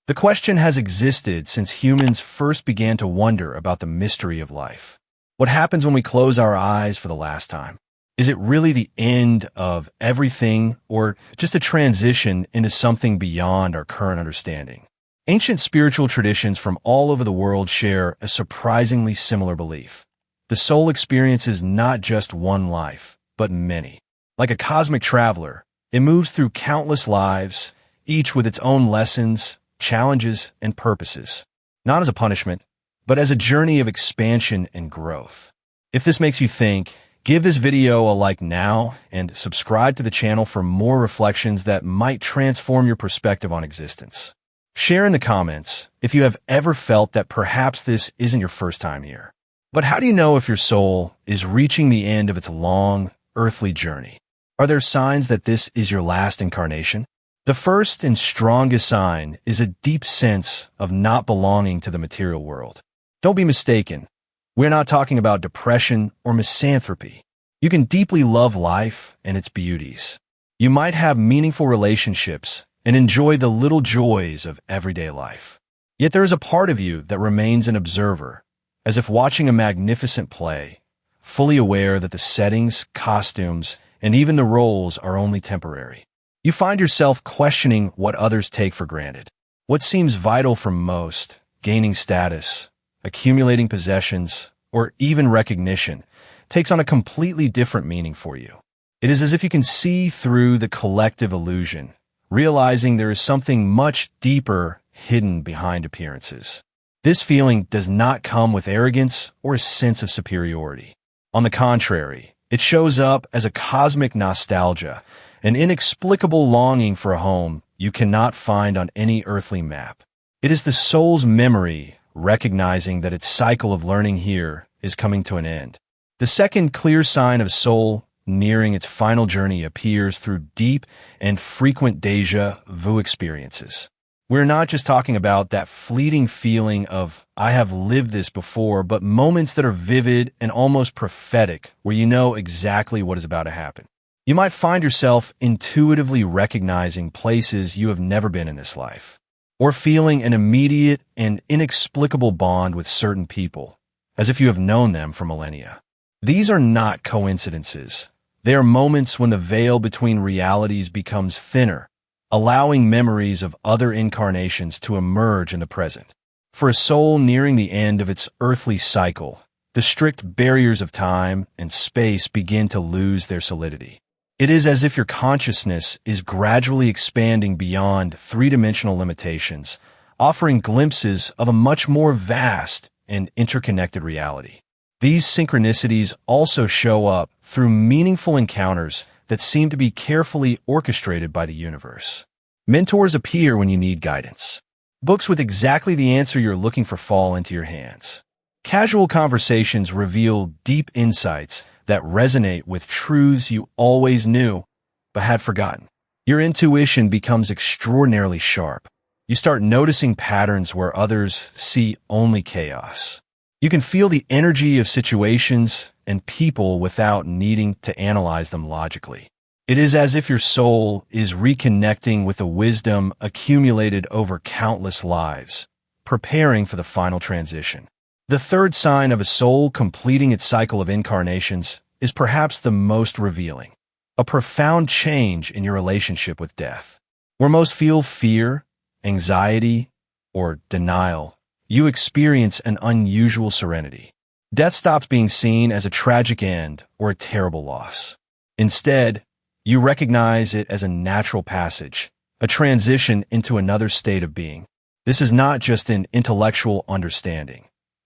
The question has existed since humans first began to wonder about the mystery of life. What happens when we close our eyes for the last time? Is it really the end of everything, or just a transition into something beyond our current understanding? Ancient spiritual traditions from all over the world share a surprisingly similar belief. The soul experiences not just one life, but many. Like a cosmic traveler, it moves through countless lives, each with its own lessons, challenges, and purposes. Not as a punishment, but as a journey of expansion and growth. If this makes you think, give this video a like now and subscribe to the channel for more reflections that might transform your perspective on existence. Share in the comments if you have ever felt that perhaps this isn't your first time here. But how do you know if your soul is reaching the end of its long, earthly journey? Are there signs that this is your last incarnation? The first and strongest sign is a deep sense of not belonging to the material world. Don't be mistaken. We're not talking about depression or misanthropy. You can deeply love life and its beauties. You might have meaningful relationships and enjoy the little joys of everyday life. Yet there is a part of you that remains an observer, as if watching a magnificent play, fully aware that the settings, costumes, and even the roles are only temporary. You find yourself questioning what others take for granted. What seems vital for most, gaining status, accumulating possessions, or even recognition, takes on a completely different meaning for you. It is as if you can see through the collective illusion, realizing there is something much deeper hidden behind appearances. This feeling does not come with arrogance or a sense of superiority. On the contrary, it shows up as a cosmic nostalgia, an inexplicable longing for a home you cannot find on any earthly map. It is the soul's memory, recognizing that its cycle of learning here is coming to an end. The second clear sign of soul nearing its final journey appears through deep and frequent déjà vu experiences. We're not just talking about that fleeting feeling of, I have lived this before, but moments that are vivid and almost prophetic, where you know exactly what is about to happen. You might find yourself intuitively recognizing places you have never been in this life, or feeling an immediate and inexplicable bond with certain people, as if you have known them for millennia. These are not coincidences. They are moments when the veil between realities becomes thinner, allowing memories of other incarnations to emerge in the present. For a soul nearing the end of its earthly cycle, the strict barriers of time and space begin to lose their solidity. It is as if your consciousness is gradually expanding beyond three-dimensional limitations, offering glimpses of a much more vast and interconnected reality. These synchronicities also show up through meaningful encounters that seem to be carefully orchestrated by the universe. Mentors appear when you need guidance. Books with exactly the answer you're looking for fall into your hands. Casual conversations reveal deep insights that resonate with truths you always knew but had forgotten. Your intuition becomes extraordinarily sharp. You start noticing patterns where others see only chaos. You can feel the energy of situations and people without needing to analyze them logically. It is as if your soul is reconnecting with the wisdom accumulated over countless lives, preparing for the final transition. The third sign of a soul completing its cycle of incarnations is perhaps the most revealing: a profound change in your relationship with death. Where most feel fear, anxiety, or denial, you experience an unusual serenity. Death stops being seen as a tragic end or a terrible loss. Instead, you recognize it as a natural passage, a transition into another state of being. This is not just an intellectual understanding.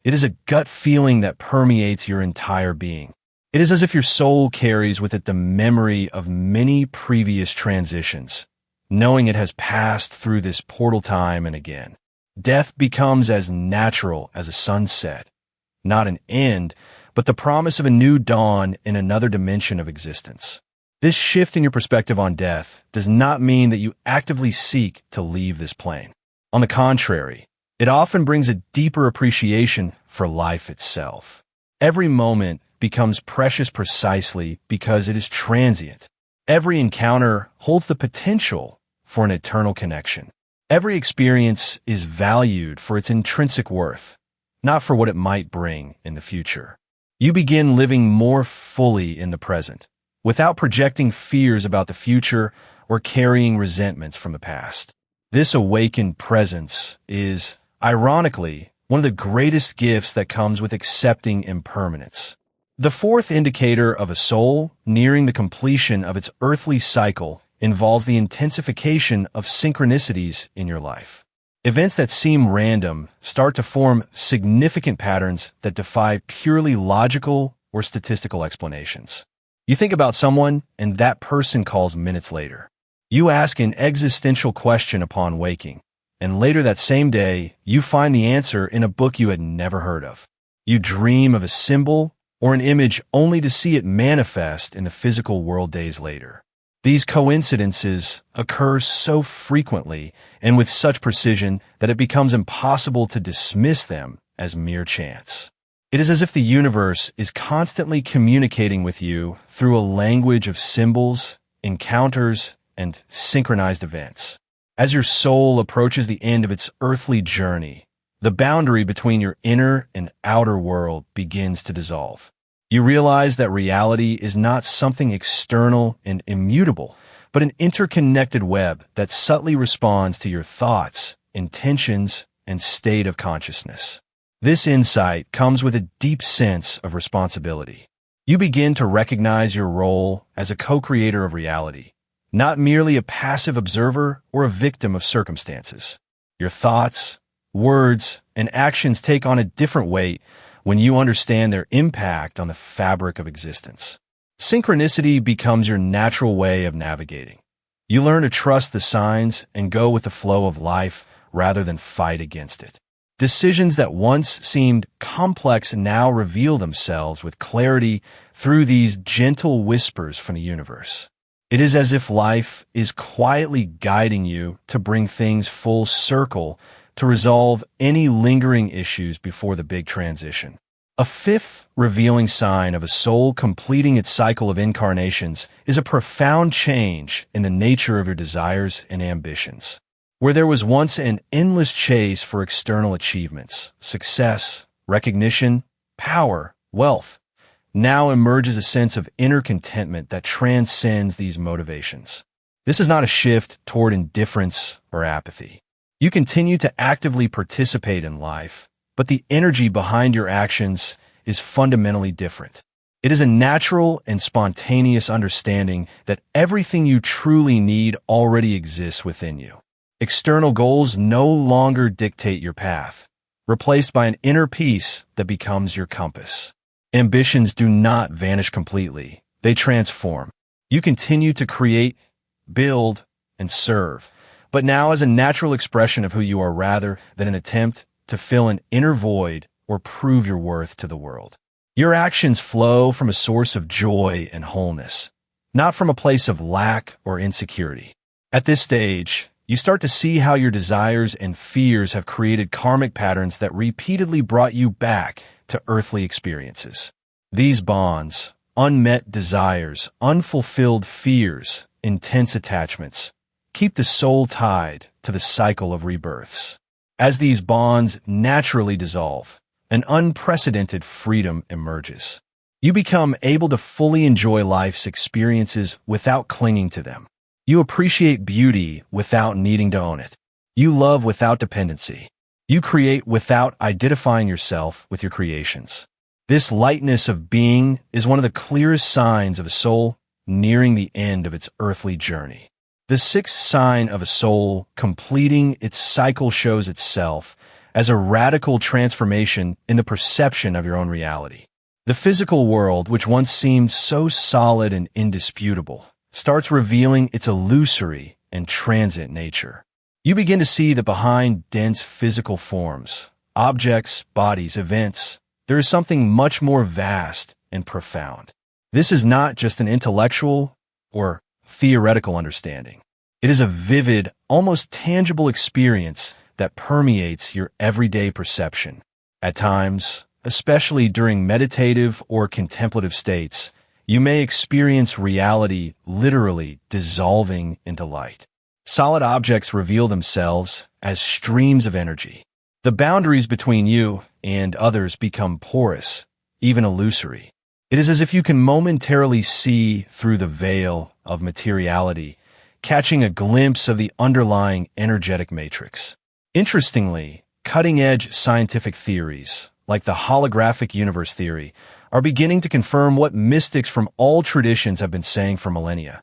It is a gut feeling that permeates your entire being. It is as if your soul carries with it the memory of many previous transitions, knowing it has passed through this portal time and again. Death becomes as natural as a sunset, not an end, but the promise of a new dawn in another dimension of existence. This shift in your perspective on death does not mean that you actively seek to leave this plane. On the contrary, it often brings a deeper appreciation for life itself. Every moment becomes precious precisely because it is transient. Every encounter holds the potential for an eternal connection. Every experience is valued for its intrinsic worth, not for what it might bring in the future. You begin living more fully in the present, without projecting fears about the future or carrying resentments from the past. This awakened presence is, ironically, one of the greatest gifts that comes with accepting impermanence. The fourth indicator of a soul nearing the completion of its earthly cycle involves the intensification of synchronicities in your life. Events that seem random start to form significant patterns that defy purely logical or statistical explanations. You think about someone, and that person calls minutes later. You ask an existential question upon waking, and later that same day, you find the answer in a book you had never heard of. You dream of a symbol or an image only to see it manifest in the physical world days later. These coincidences occur so frequently and with such precision that it becomes impossible to dismiss them as mere chance. It is as if the universe is constantly communicating with you through a language of symbols, encounters, and synchronized events. As your soul approaches the end of its earthly journey, the boundary between your inner and outer world begins to dissolve. You realize that reality is not something external and immutable, but an interconnected web that subtly responds to your thoughts, intentions, and state of consciousness. This insight comes with a deep sense of responsibility. You begin to recognize your role as a co-creator of reality, not merely a passive observer or a victim of circumstances. Your thoughts, words, and actions take on a different weight when you understand their impact on the fabric of existence. Synchronicity becomes your natural way of navigating. You learn to trust the signs and go with the flow of life rather than fight against it. Decisions that once seemed complex now reveal themselves with clarity through these gentle whispers from the universe. It is as if life is quietly guiding you to bring things full circle to resolve any lingering issues before the big transition. A fifth revealing sign of a soul completing its cycle of incarnations is a profound change in the nature of your desires and ambitions. Where there was once an endless chase for external achievements, success, recognition, power, wealth, now emerges a sense of inner contentment that transcends these motivations. This is not a shift toward indifference or apathy. You continue to actively participate in life, but the energy behind your actions is fundamentally different. It is a natural and spontaneous understanding that everything you truly need already exists within you. External goals no longer dictate your path, replaced by an inner peace that becomes your compass. Ambitions do not vanish completely. They transform. You continue to create, build, and serve, but now as a natural expression of who you are rather than an attempt to fill an inner void or prove your worth to the world. Your actions flow from a source of joy and wholeness, not from a place of lack or insecurity. At this stage, you start to see how your desires and fears have created karmic patterns that repeatedly brought you back to earthly experiences. These bonds, unmet desires, unfulfilled fears, intense attachments, keep the soul tied to the cycle of rebirths. As these bonds naturally dissolve, an unprecedented freedom emerges. You become able to fully enjoy life's experiences without clinging to them. You appreciate beauty without needing to own it. You love without dependency. You create without identifying yourself with your creations. This lightness of being is one of the clearest signs of a soul nearing the end of its earthly journey. The sixth sign of a soul completing its cycle shows itself as a radical transformation in the perception of your own reality. The physical world, which once seemed so solid and indisputable, starts revealing its illusory and transient nature. You begin to see that behind dense physical forms, objects, bodies, events, there is something much more vast and profound. This is not just an intellectual or theoretical understanding. It is a vivid, almost tangible experience that permeates your everyday perception. At times, especially during meditative or contemplative states, you may experience reality literally dissolving into light. Solid objects reveal themselves as streams of energy. The boundaries between you and others become porous, even illusory. It is as if you can momentarily see through the veil of materiality, catching a glimpse of the underlying energetic matrix. Interestingly, cutting-edge scientific theories, like the holographic universe theory, are beginning to confirm what mystics from all traditions have been saying for millennia,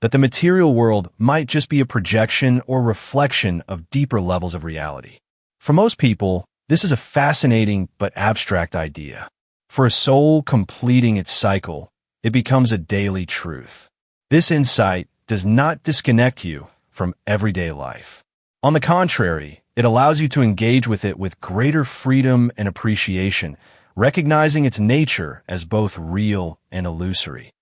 that the material world might just be a projection or reflection of deeper levels of reality. For most people, this is a fascinating but abstract idea. For a soul completing its cycle, it becomes a daily truth. This insight does not disconnect you from everyday life. On the contrary, it allows you to engage with it with greater freedom and appreciation, recognizing its nature as both real and illusory.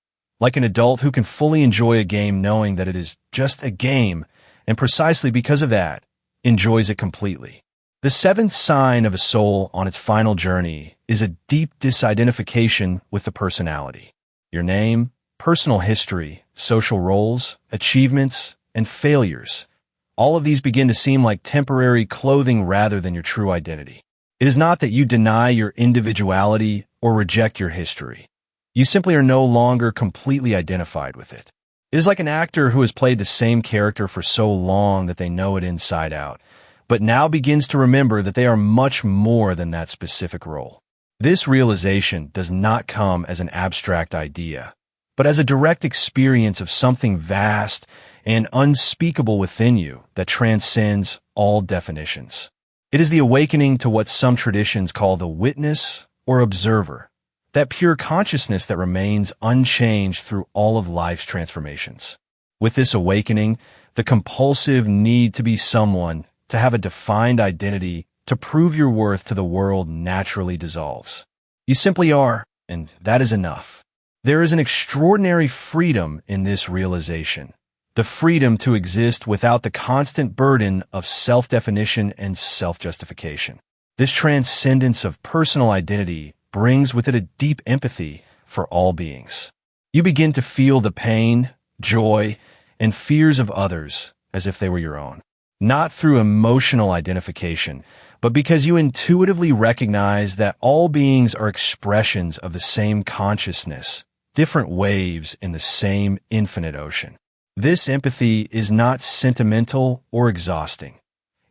Like an adult who can fully enjoy a game knowing that it is just a game, and precisely because of that, enjoys it completely. The seventh sign of a soul on its final journey is a deep disidentification with the personality. Your name, personal history, social roles, achievements, and failures. All of these begin to seem like temporary clothing rather than your true identity. It is not that you deny your individuality or reject your history. You simply are no longer completely identified with it. It is like an actor who has played the same character for so long that they know it inside out, but now begins to remember that they are much more than that specific role. This realization does not come as an abstract idea, but as a direct experience of something vast and unspeakable within you that transcends all definitions. It is the awakening to what some traditions call the witness or observer, that pure consciousness that remains unchanged through all of life's transformations. With this awakening, the compulsive need to be someone, to have a defined identity, to prove your worth to the world naturally dissolves. You simply are, and that is enough. There is an extraordinary freedom in this realization, the freedom to exist without the constant burden of self-definition and self-justification. This transcendence of personal identity brings with it a deep empathy for all beings. You begin to feel the pain, joy, and fears of others as if they were your own. Not through emotional identification, but because you intuitively recognize that all beings are expressions of the same consciousness, different waves in the same infinite ocean. This empathy is not sentimental or exhausting.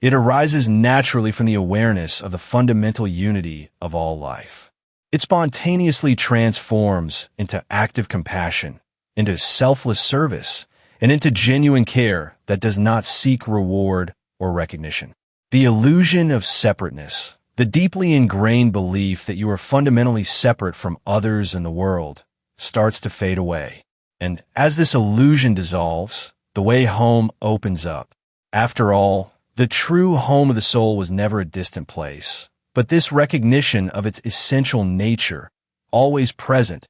It arises naturally from the awareness of the fundamental unity of all life. It spontaneously transforms into active compassion, into selfless service, and into genuine care that does not seek reward or recognition. The illusion of separateness, the deeply ingrained belief that you are fundamentally separate from others in the world, starts to fade away. And as this illusion dissolves, the way home opens up. After all, the true home of the soul was never a distant place, but this recognition of its essential nature, always present,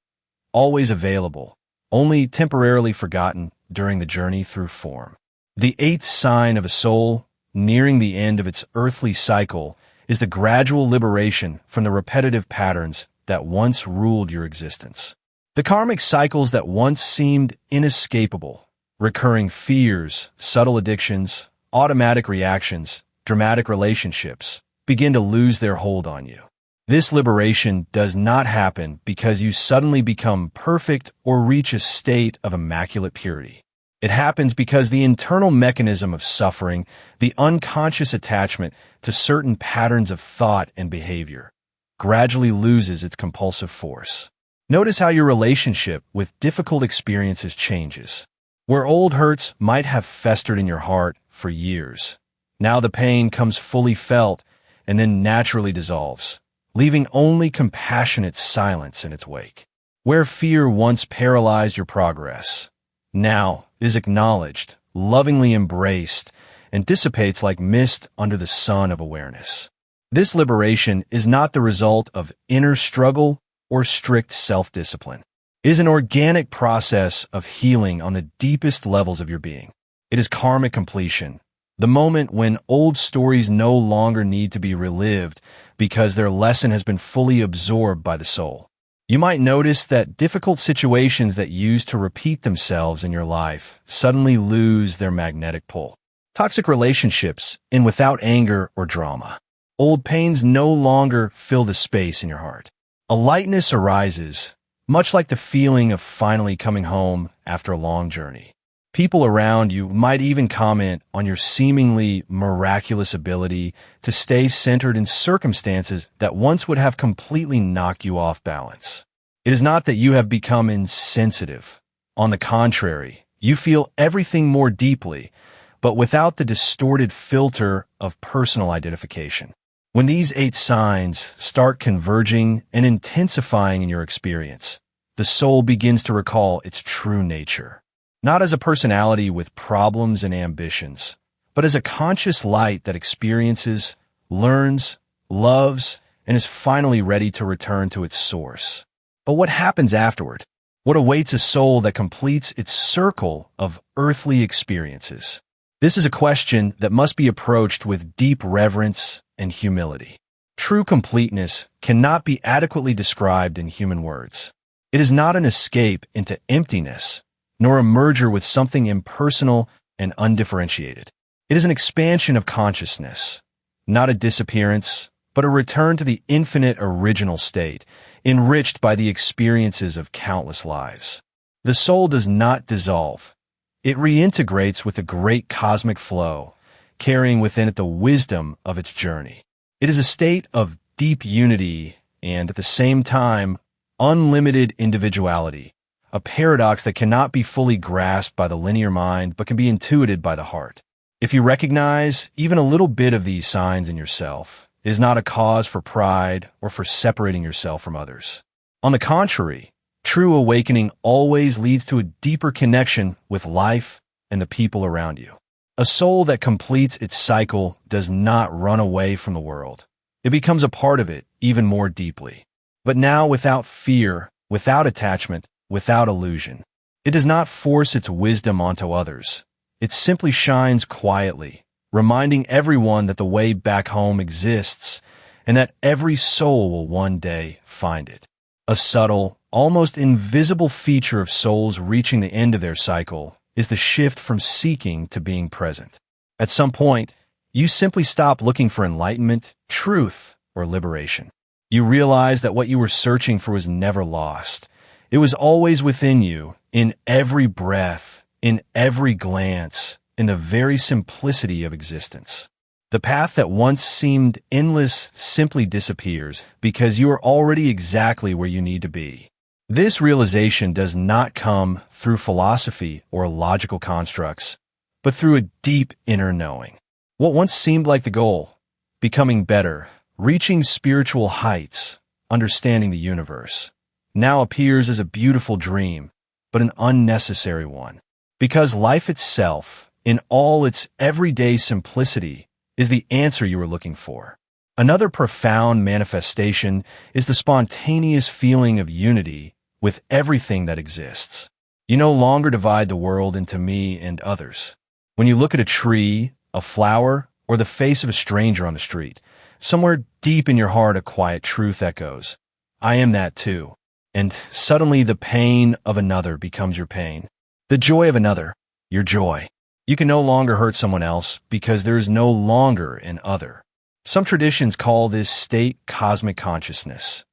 always available, only temporarily forgotten during the journey through form. The eighth sign of a soul, nearing the end of its earthly cycle, is the gradual liberation from the repetitive patterns that once ruled your existence. The karmic cycles that once seemed inescapable, recurring fears, subtle addictions, automatic reactions, dramatic relationships, begin to lose their hold on you. This liberation does not happen because you suddenly become perfect or reach a state of immaculate purity. It happens because the internal mechanism of suffering, the unconscious attachment to certain patterns of thought and behavior, gradually loses its compulsive force. Notice how your relationship with difficult experiences changes. Where old hurts might have festered in your heart for years, now the pain comes fully felt and then naturally dissolves, leaving only compassionate silence in its wake. Where fear once paralyzed your progress, now is acknowledged, lovingly embraced, and dissipates like mist under the sun of awareness. This liberation is not the result of inner struggle or strict self-discipline. It is an organic process of healing on the deepest levels of your being. It is karmic completion, the moment when old stories no longer need to be relived because their lesson has been fully absorbed by the soul. You might notice that difficult situations that used to repeat themselves in your life suddenly lose their magnetic pull. Toxic relationships end without anger or drama. Old pains no longer fill the space in your heart. A lightness arises, much like the feeling of finally coming home after a long journey. People around you might even comment on your seemingly miraculous ability to stay centered in circumstances that once would have completely knocked you off balance. It is not that you have become insensitive. On the contrary, you feel everything more deeply, but without the distorted filter of personal identification. When these 8 signs start converging and intensifying in your experience, the soul begins to recall its true nature. Not as a personality with problems and ambitions, but as a conscious light that experiences, learns, loves, and is finally ready to return to its source. But what happens afterward? What awaits a soul that completes its circle of earthly experiences? This is a question that must be approached with deep reverence and humility. True completeness cannot be adequately described in human words. It is not an escape into emptiness, nor a merger with something impersonal and undifferentiated. It is an expansion of consciousness, not a disappearance, but a return to the infinite original state, enriched by the experiences of countless lives. The soul does not dissolve. It reintegrates with the great cosmic flow, carrying within it the wisdom of its journey. It is a state of deep unity and, at the same time, unlimited individuality, a paradox that cannot be fully grasped by the linear mind but can be intuited by the heart. If you recognize even a little bit of these signs in yourself, it is not a cause for pride or for separating yourself from others. On the contrary, true awakening always leads to a deeper connection with life and the people around you. A soul that completes its cycle does not run away from the world. It becomes a part of it even more deeply. But now without fear, without attachment, without illusion. It does not force its wisdom onto others. It simply shines quietly, reminding everyone that the way back home exists and that every soul will one day find it. A subtle, almost invisible feature of souls reaching the end of their cycle is the shift from seeking to being present. At some point, you simply stop looking for enlightenment, truth, or liberation. You realize that what you were searching for was never lost. It was always within you, in every breath, in every glance, in the very simplicity of existence. The path that once seemed endless simply disappears because you are already exactly where you need to be. This realization does not come through philosophy or logical constructs, but through a deep inner knowing. What once seemed like the goal, becoming better, reaching spiritual heights, understanding the universe, now appears as a beautiful dream, but an unnecessary one. Because life itself, in all its everyday simplicity, is the answer you were looking for. Another profound manifestation is the spontaneous feeling of unity with everything that exists. You no longer divide the world into me and others. When you look at a tree, a flower, or the face of a stranger on the street, somewhere deep in your heart a quiet truth echoes, I am that too. And suddenly the pain of another becomes your pain. The joy of another, your joy. You can no longer hurt someone else because there is no longer an other. Some traditions call this state cosmic consciousness,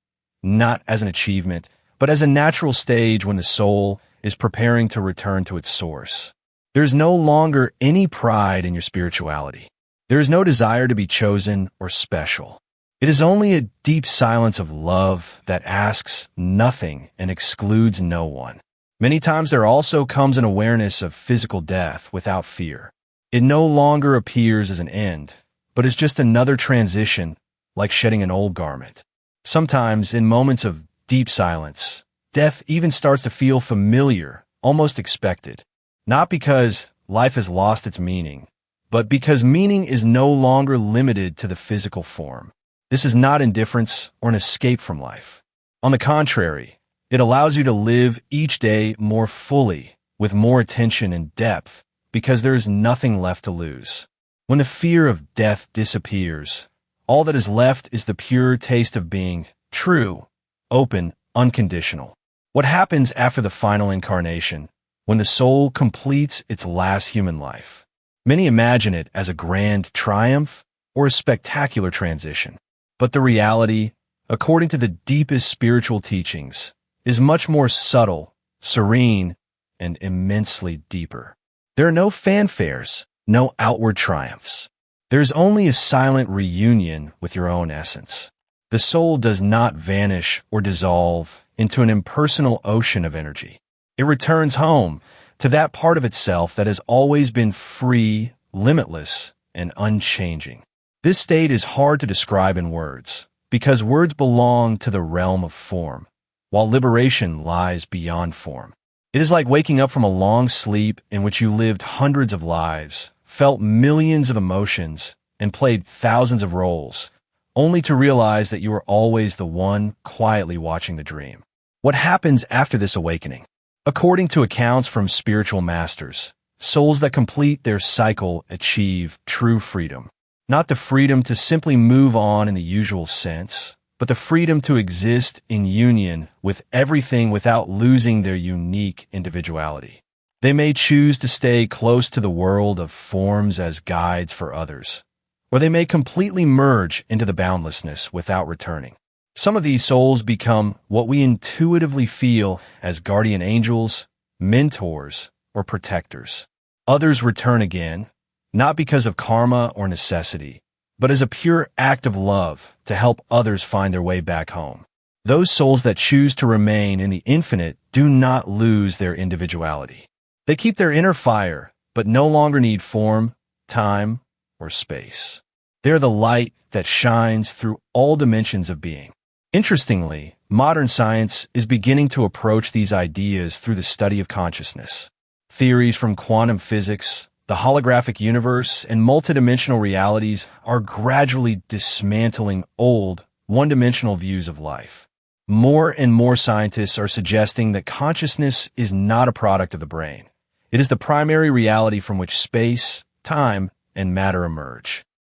not as an achievement, but as a natural stage when the soul is preparing to return to its source. There is no longer any pride in your spirituality. There is no desire to be chosen or special. It is only a deep silence of love that asks nothing and excludes no one. Many times there also comes an awareness of physical death without fear. It no longer appears as an end, but is just another transition, like shedding an old garment. Sometimes, in moments of deep silence, death even starts to feel familiar, almost expected. Not because life has lost its meaning, but because meaning is no longer limited to the physical form. This is not indifference or an escape from life. On the contrary, it allows you to live each day more fully, with more attention and depth, because there is nothing left to lose. When the fear of death disappears, all that is left is the pure taste of being true, open, unconditional. What happens after the final incarnation, when the soul completes its last human life? Many imagine it as a grand triumph or a spectacular transition. But the reality, according to the deepest spiritual teachings, is much more subtle, serene, and immensely deeper. There are no fanfares, no outward triumphs. There's only a silent reunion with your own essence. The soul does not vanish or dissolve into an impersonal ocean of energy. It returns home to that part of itself that has always been free, limitless, and unchanging. This state is hard to describe in words, because words belong to the realm of form, while liberation lies beyond form. It is like waking up from a long sleep in which you lived hundreds of lives, felt millions of emotions, and played thousands of roles, only to realize that you were always the one quietly watching the dream. What happens after this awakening? According to accounts from spiritual masters, souls that complete their cycle achieve true freedom. Not the freedom to simply move on in the usual sense, but the freedom to exist in union with everything without losing their unique individuality. They may choose to stay close to the world of forms as guides for others, or they may completely merge into the boundlessness without returning. Some of these souls become what we intuitively feel as guardian angels, mentors, or protectors. Others return again, not because of karma or necessity, but as a pure act of love to help others find their way back home. Those souls that choose to remain in the infinite do not lose their individuality. They keep their inner fire, but no longer need form, time, or space. They are the light that shines through all dimensions of being. Interestingly, modern science is beginning to approach these ideas through the study of consciousness. Theories from quantum physics, the holographic universe, and multidimensional realities are gradually dismantling old, one-dimensional views of life. More and more scientists are suggesting that consciousness is not a product of the brain. It is the primary reality from which space, time, and matter emerge.